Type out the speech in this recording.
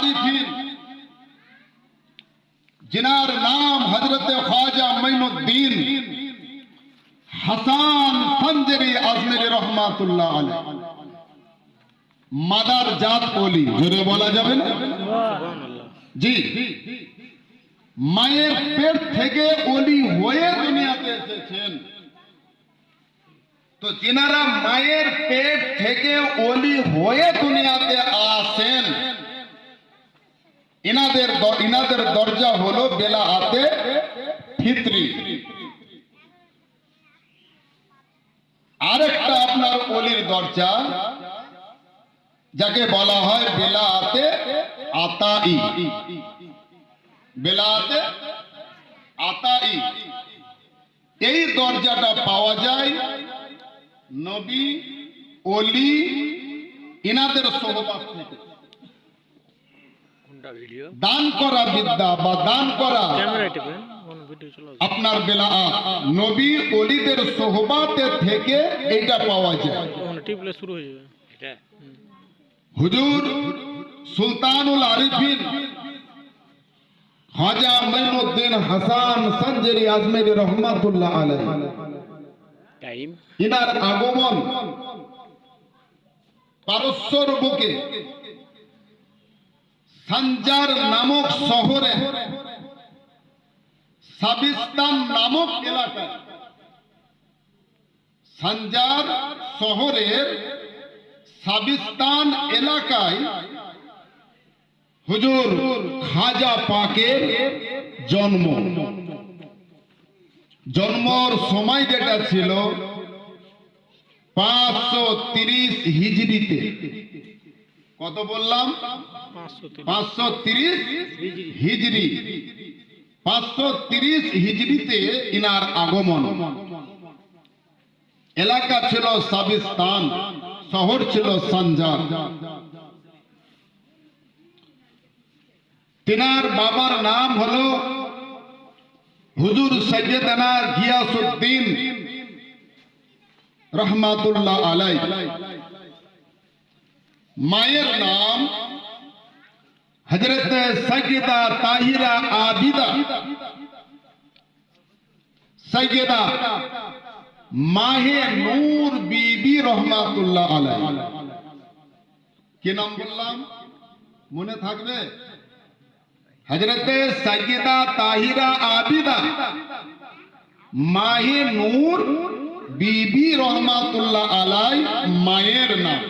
आरिफीन जिनार नाम हजरत ख्वाजा मोइनुद्दीन हसन संजरी आजमेरी रहमातुल्लाह अलैह मादार जात ओली जोरे बोला जाबे ना जी माয়ের পেট থেকে ওলি হয়ে দুনিয়াতে এসেছেন তো যিনারা মায়ের পেট থেকে ওলি হয়ে দুনিয়াতে আসেন ইনাদের দরজা হলো বেলাআতে ফিতরি আরেকটা আপনার ওলির দরজা যাকে বলা হয় বেলাআতে আতাই বেলাআতে আতাই এই দরজাটা পাওয়া যায় নবী ওলি ইনাদের সোহবত থেকে দান করা বিদ্যা বা দান করা আপনার বেলাআত নবী ওলিদের সোহবতে থেকে এটা পাওয়া যায় শুরু হয়ে যাবে এটা হুজুর সুলতানুল আরিফিন খ্বাজা মোইনুদ্দিন হাসান সঞ্জরি আজমেরি রহমাতুল্লাহ আলাইহি টাইম ইনার আগমন পারস্যর বুকে সঞ্জার নামক শহরে সাবিস্তান নামক এলাকায় সঞ্জার শহরের সাবিস্তান এলাকায় হুজুর খাজা পাকের জন্মর সময় যেটা ছিল 530 হিজরিতে কত বললাম 530 হিজরি 530 হিজরিতে ইনার আগমন এলাকা ছিল সাবিস্তান শহর ছিল সঞ্জার তিনার বাবার নাম হলো হুজুর সৈয়দনা গিয়াসউদ্দিন রহমাতুল্লাহ আলাইহি মায়ের নাম হযরত সৈয়দা তাহিরা আবিদা সৈয়দা মাহে নূর বিবি রহমাতুল্লাহ আলাইহি কি নাম বললাম মনে থাকবে হযরত সৈয়দা তাহিরা আবিদা মাহে নূর বিবি রহমাতুল্লাহ আলাইহি মায়ের নাম